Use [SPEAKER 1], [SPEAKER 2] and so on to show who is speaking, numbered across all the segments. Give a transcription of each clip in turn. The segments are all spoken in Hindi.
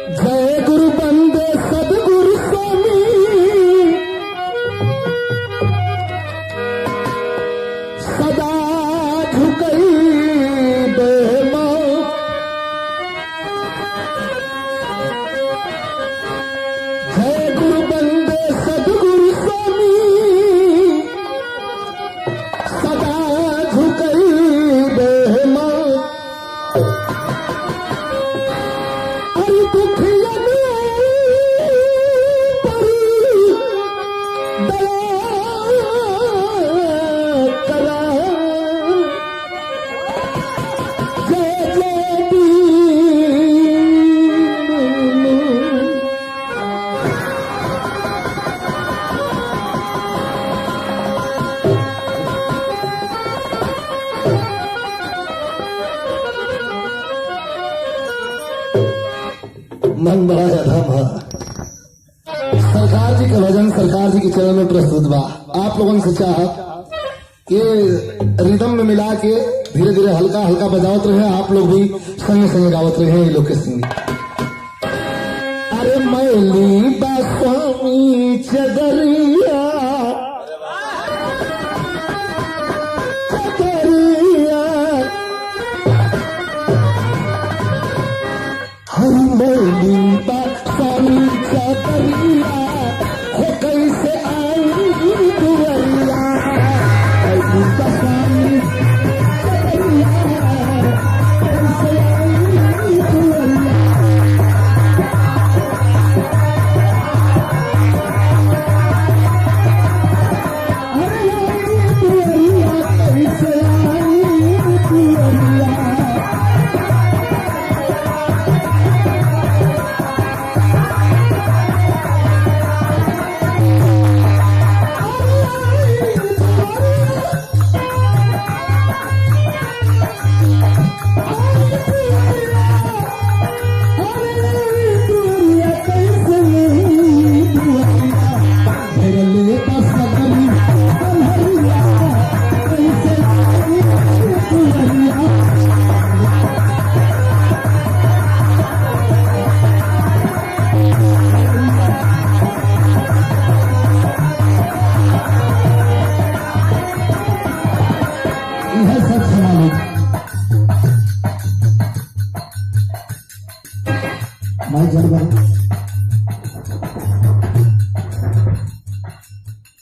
[SPEAKER 1] जय गुरु बंदे सदगुरु स्वामी सदा झुकई बेमा। जय गुरु बंदे सदगुरु स्वामी सदा झुकई बेमा। मन बड़ा अधम है। सरकार जी का भजन सरकार जी के चरण में प्रस्तुत बा। आप लोगों से चाहत कि रिदम में मिला के धीरे धीरे हल्का हल्का बजावत रहे, आप लोग भी संगे संगे गावत रहे ये लोग के संगी। अरे मैली बा स्वामी चदरिया चदरिया हरी मैली बा स्वामी चदरिया हो कैसे आई दुवरिया। मैली बा स्वामी चदरिया कैसे आई दुवरिया।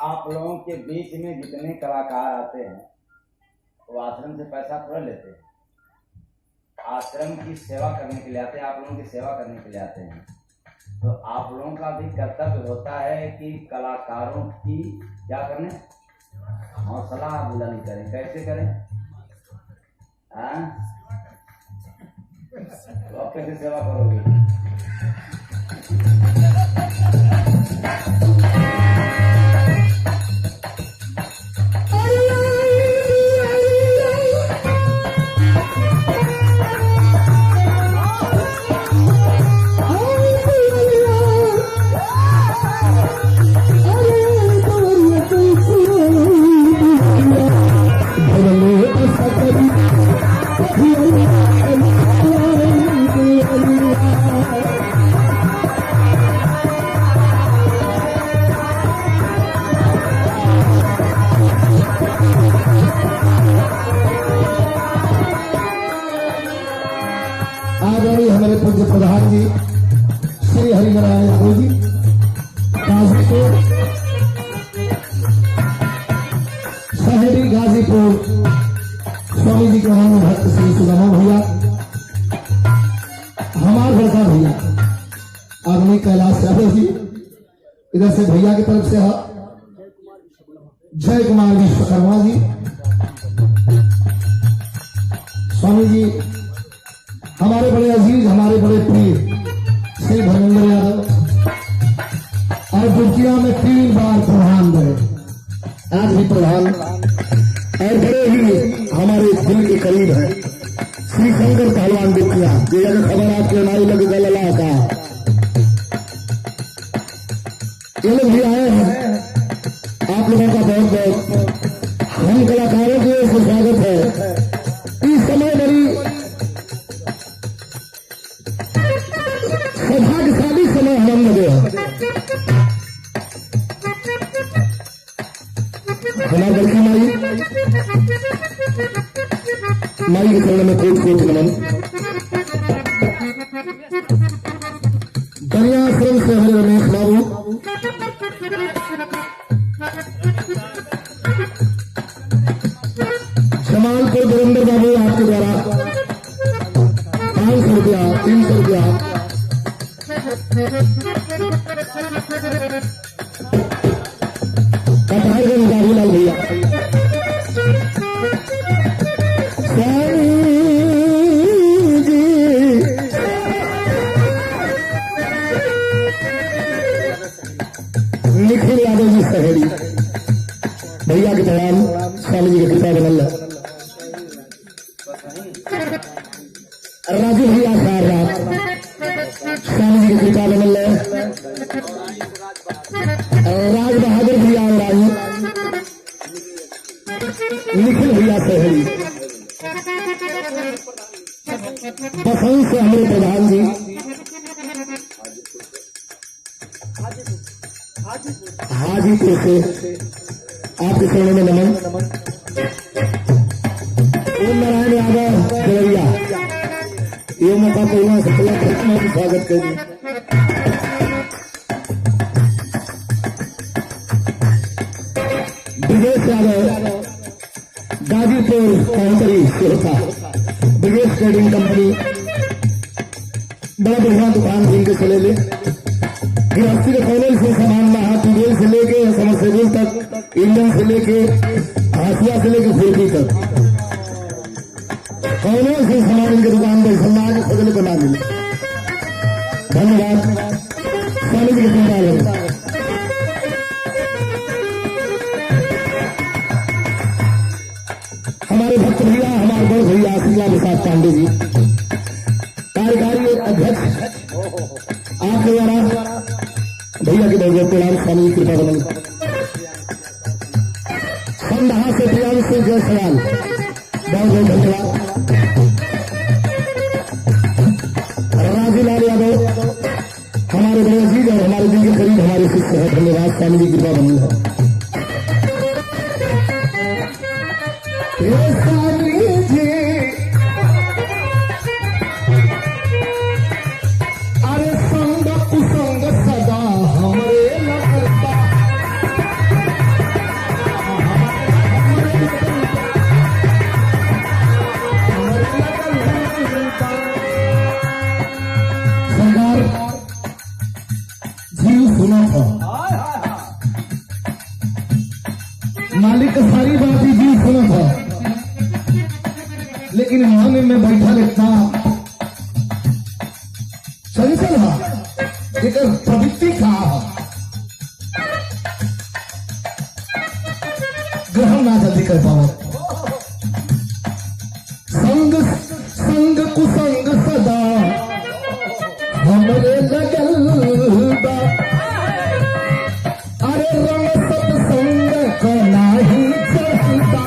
[SPEAKER 2] आप लोगों के बीच में जितने कलाकार आते हैं वो आश्रम से पैसा थोड़ा लेते हैं। आश्रम की सेवा करने के लिए आते हैं, आप लोगों की सेवा करने के लिए आते हैं। तो आप लोगों का भी कर्तव्य होता है कि कलाकारों की क्या करें, हौसला बुलंद करें। कैसे करें? तो आप कैसे सेवा करोगे?
[SPEAKER 1] हमारे पूज्य प्रधान जी श्री हरिनारायण गुरु जी गाजीपुर शहरी गाजीपुर स्वामी जी के महान भक्त श्री सुदामा भैया, हमारे बड़का भैया आदमी कैलाश यादव जी, इधर से भैया की तरफ से है जय कुमार विश्वकर्मा जी, स्वामी जी हमारे बड़े अजीज हमारे बड़े प्रिय श्री धर्मेंद्र यादव, और दुर्गिया में 3 बार प्रधान रहे, आज भी प्रधान, और बड़े ही हमारे दिल के करीब है श्री शंकर पहलवान दुर्गिया। ये अगर खबर आपके नाई लग गला का ये लोग भी आए हैं, आप लोगों का बहुत बहुत हम कलाकारों की ओर से स्वागत है। इस समय बड़ी सौभाग्यशाली समय हम लगे हैं। हमारे बड़की माई के चरण में कोट कोट नमन। कन्याश्रम से हमारे रमेश बाबू, जमालपुर वीरेंद्र बाबू आपके द्वारा 500 रुपया 300 रुपया कटारगंज बाबूलाल भैया, स्वामी जी निखिल यादव जी सहेड़ी भैया के प्रणाम। स्वामी जी की कृपा बनल है। राजू भैया सारा स्वामी जी की कृपा बनल है। राज बहादुर भैया और राजू निखिल भैया सहेड़ी बसंत से हमारे प्रधान जी हाजीपुर से आपके चरणों में नमन। ओम नारायण यादव देवरिया ये मौका पूर्ण सफल स्वागत करिए। ब्रिजेश यादव गाजीपुर काउंटरी सिरसा ब्रिजेश ट्रेडिंग कंपनी बड़ा बढ़िया दुकान जिनके चले ले गृहस्थी के कॉलेज से सामान में ट्यूबवेल से लेके समरसेबल तक, इंजन से लेके हाशिया से लेके फुल्की तक कॉलेज से सामान इनके दुकान पर सम्मान के खोजने को ना मिले। धन्यवाद स्वामी जी के धन्यवाद। हमारे भक्त भैया हमारे बड़ भैया शीला प्रसाद पांडे जी कार्यकारी अध्यक्ष आपके द्वारा भैया के बहुत बहुत प्रणाम। स्वामी की कृपा बनल। संदहा से प्रियांश से जय सवाल बहुत बहुत धन्यवाद। राजूलाल यादव हमारे बड़े अजीज और हमारे दिल के करीब हमारे शिष्य है। धन्यवाद स्वामी की कृपा बनल है। स्वामी जी अरे संग कुसंग सदा हमरे लगता सरकार जीव सुना था मालिक का सारी बात ही जीव सुना था, लेकिन मन में बैठा लिखता चंचल एक प्रवृत्ति का ग्रहण ना जल्दी कर पाओ। संग संग कुसंग सदा हमरे लगल बा अरे रंग सत्संग का नाही चलता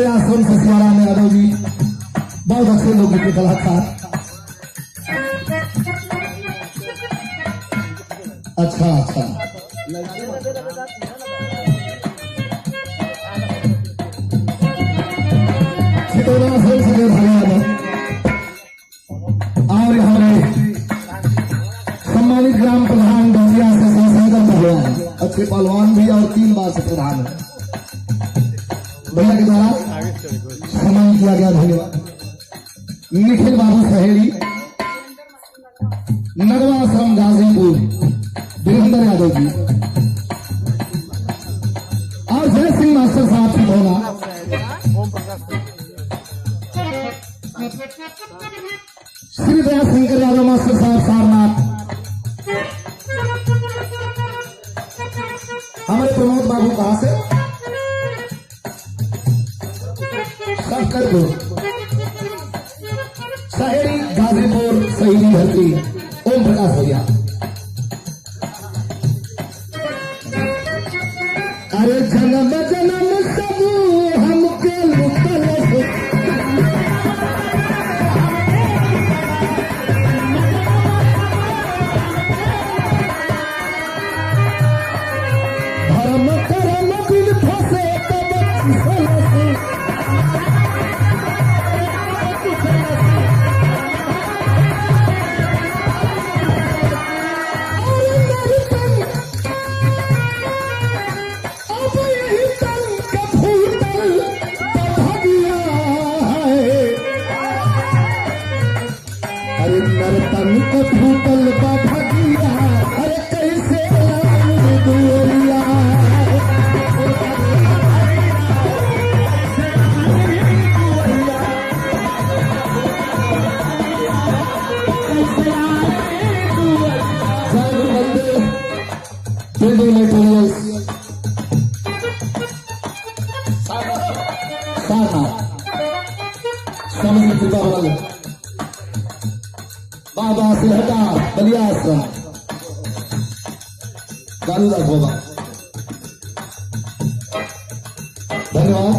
[SPEAKER 1] आश्रम से सियाराम यादव जी बहुत अच्छे लोग के कलाकार। अच्छा अच्छा चितौरा आश्रम से यादव और हमारे सम्मानित ग्राम प्रधान डोजिया से संसाधन भगवान अच्छे पहलवान भी और 3 बार से प्रधान है भैया के द्वारा सम्मान किया गया। धन्यवाद। निखिल बाबू सहेली, नगवा आश्रम गाजीपुर, वीरेंद्र यादव जी और जय सिंह मास्टर साहब की भोला, श्री दया शंकर यादव मास्टर साहब सारनाथ, हमारे प्रमोद बाबू कहां से शंकरपुर, सहेली गाजीपुर, सहेली हल्दी, ओम प्रकाश भैया। अरे जन्म जन्म सब हमके लुटल हो, धर्म कर्म बिन फंसे तब किसल से, नरतन को फूटल बा भगिया, अरे कैसे दुरिया, बिल्डिंग मटेरियल्स स्वामी की कृपा बना, बाबा सिलहटा बलिया आश्रम कालूदास बाबा, धन्यवाद।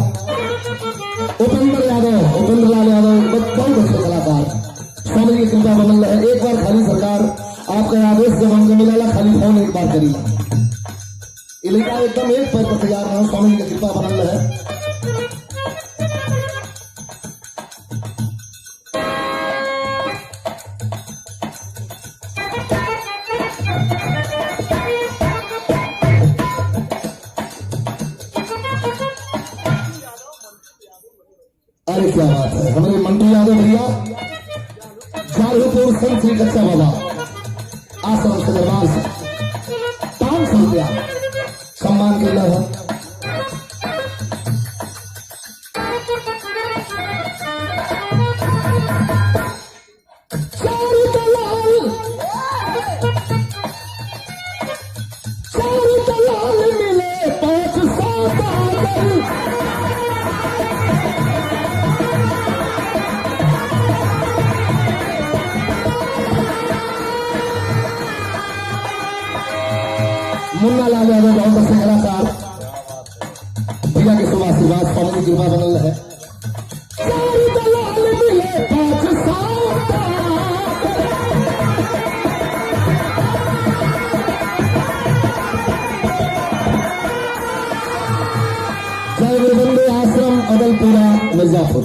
[SPEAKER 1] उपेंद्र यादव, उपेंद्र लाल यादव बहुत अच्छे कलाकार, स्वामी की कृपा बनल है। एक बार खाली सरकार आपका आदेश जब हमको मिला, खाली फोन एक बार करी, इलाका एकदम एक पैर पर तैयार रहा, स्वामी की कृपा बनल है। अरे क्या बात है, हमारे मंटू यादव भैया जालूपुर संत श्री कच्चा बाबा आश्रम के दरबार से 500 रुपया सम्मान के लिए मिले 500 मुन्ना लाल यादव बहुत अच्छे कलाकार, भैया के शुभ आशीर्वाद, स्वामी की कृपा बनल है। जय गुरुबंदे आश्रम अदलपुरा मिर्जापुर,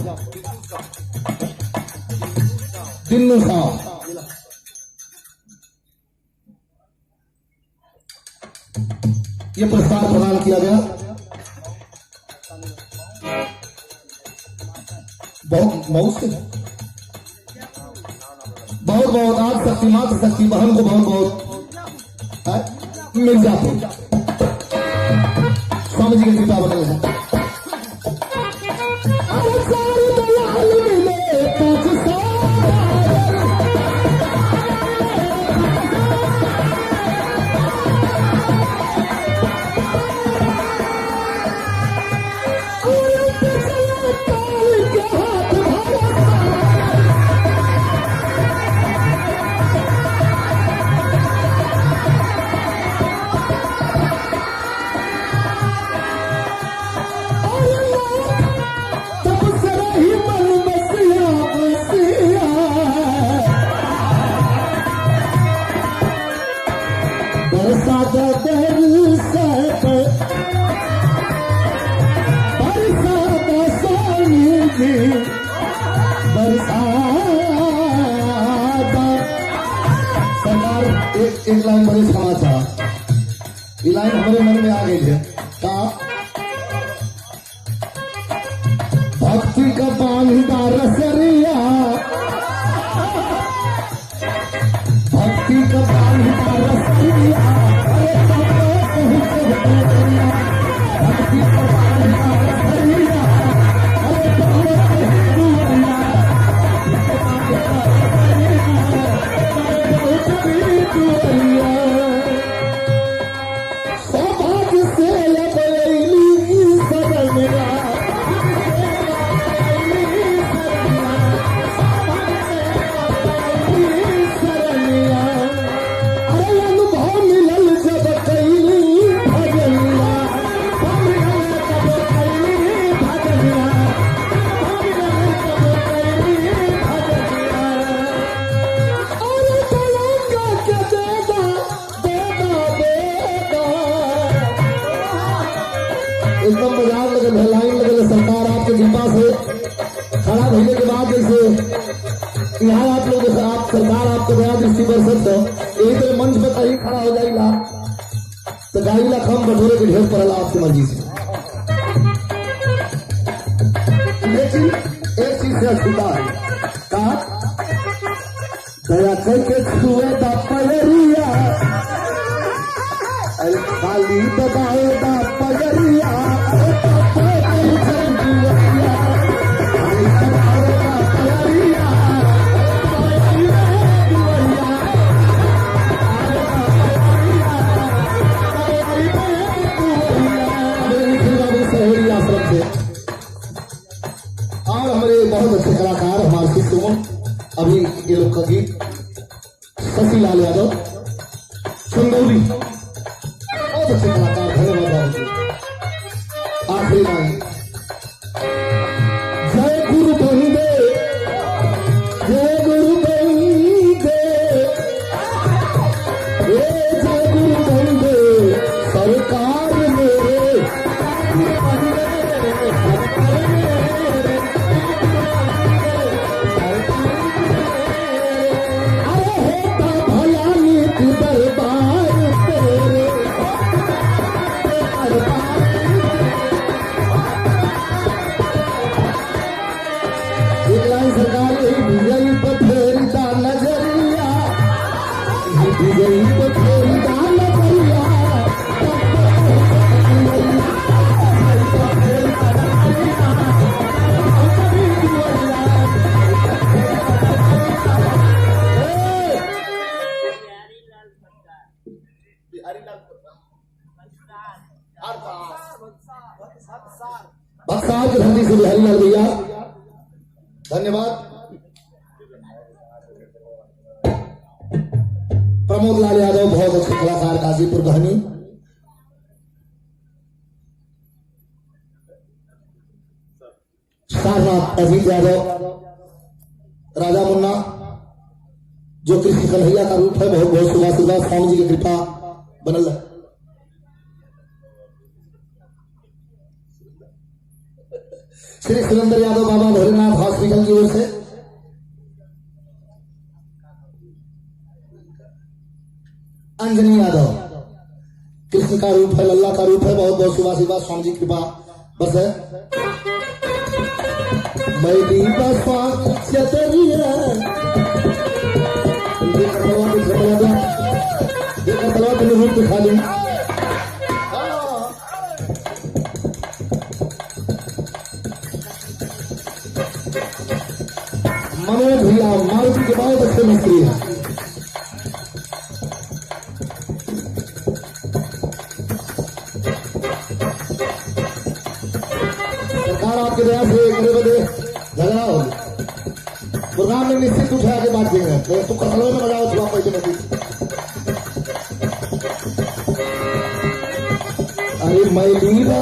[SPEAKER 1] दिन्नू साहब, ये पुरस्कार प्रदान किया गया। बहुत बहुत आज शक्ति मात्र शक्ति बहन को बहुत बहुत मिर्जापुर, स्वामी जी की कृपा बनल है। एक लाइन बड़े समाचार, ये लाइन हमारे मन में आ गई है। का भक्ति का बांधा रसरिया एकदम बाजार लगल है, लाइन लगल है। सरकार आपके कृपा से खड़ा होने के बाद जैसे यहाँ आप लोग आप सरकार आपको दया दृष्टि बरसत हो, यही तरह मंच पर कहीं खड़ा हो जाएगा तो गाड़ी ला खम बटोरे के ढेर पड़ेगा आपकी मर्जी से। लेकिन एक चीज से छूटा है कहा दया करके छुए दा पयरिया खाली दबाए दा पयरिया और हमारे बहुत अच्छे कलाकार हमारे शिष्यों अभी ये लोग का गीत शशि लाल यादव चंदौली बहुत अच्छे कलाकार, धन्यवाद। आखिरी लाइन जय गुरु बंदे जय गुरु बंदे जय गुरु बंदे सरकार मेरे सरकार विजयी पथेरिता नजरिया विजयी पथेरिता नजरिया बक्सार की धरती से बिहारी लाल भैया धन्यवाद। प्रमोद लाल यादव बहुत अच्छे कलाकार गाजीपुर बहनी। सारनाथ अजीत यादव राजा मुन्ना जो कृष्ण कन्हैया का रूप है, बहुत बहुत सुभाष स्वामी जी की कृपा बनल है। श्री सुरेंद्र यादव बाबा भोलेनाथ हॉस्पिटल की ओर से अंजनी यादव कृष्ण का रूप है, लल्ला का रूप है, बहुत बहुत सुभाष स्वामी जी की कृपा बस है। मैं तलवार के रूप दिखा दूं मनोज भैया मारुति के बहुत अच्छे मिस्त्री हैं। सरकार आपके दया से मेरे बदे झगड़ा हो प्रोग्राम में निश्चित उठा के बात देंगे तो कसलों में बजाओ थोड़ा पैसे नहीं। अरे मैलीला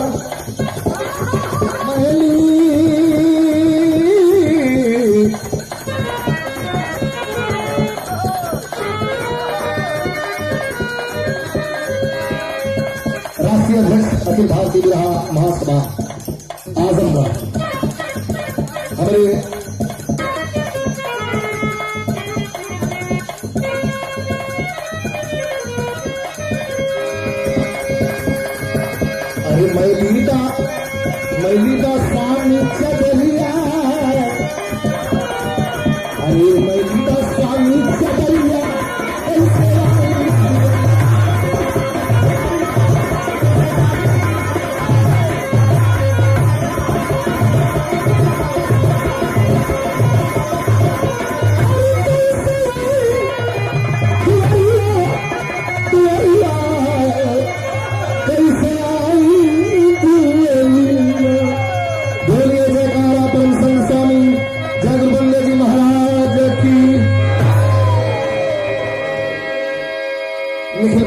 [SPEAKER 1] राष्ट्रीय अध्यक्ष अखिल भारतीय विधान महासभा आजमगढ़ हमारे अरे मैलीदा स्वामी चबलिया अरे मैलीदा स्वामी चबलिया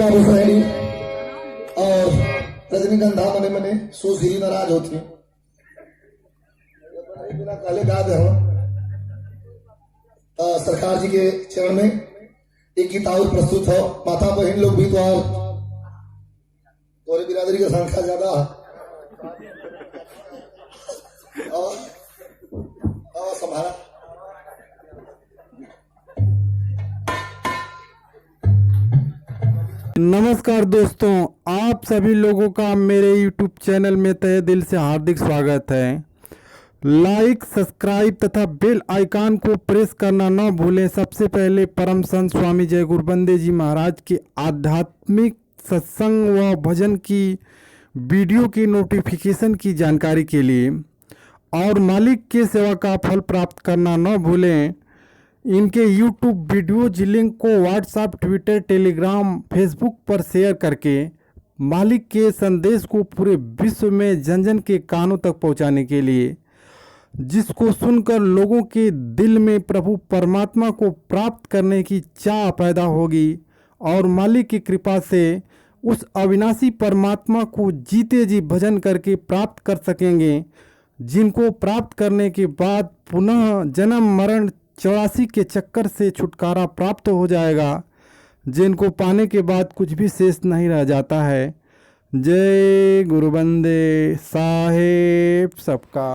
[SPEAKER 1] बाबू सहेली और रजनीगंधा मने मने सुश्री नाराज होती बिना काले गा दे हो। सरकार जी के चरण में एक गीत और प्रस्तुत हो। माता बहन लोग भी तो और बिरादरी की संख्या ज्यादा है और संभाला।
[SPEAKER 3] नमस्कार दोस्तों, आप सभी लोगों का मेरे YouTube चैनल में तहे दिल से हार्दिक स्वागत है। लाइक, सब्सक्राइब तथा बेल आइकन को प्रेस करना न भूलें। सबसे पहले परम संत स्वामी जय गुरुबंदे जी महाराज के आध्यात्मिक सत्संग व भजन की वीडियो की नोटिफिकेशन की जानकारी के लिए और मालिक के सेवा का फल प्राप्त करना न भूलें। इनके YouTube वीडियो लिंक को व्हाट्सएप, ट्विटर, टेलीग्राम, फेसबुक पर शेयर करके मालिक के संदेश को पूरे विश्व में जन जन के कानों तक पहुंचाने के लिए, जिसको सुनकर लोगों के दिल में प्रभु परमात्मा को प्राप्त करने की चाह पैदा होगी और मालिक की कृपा से उस अविनाशी परमात्मा को जीते जी भजन करके प्राप्त कर सकेंगे, जिनको प्राप्त करने के बाद पुनः जन्म मरण 84 के चक्कर से छुटकारा प्राप्त हो जाएगा, जिनको पाने के बाद कुछ भी शेष नहीं रह जाता है। जय गुरुबंदे साहेब सबका।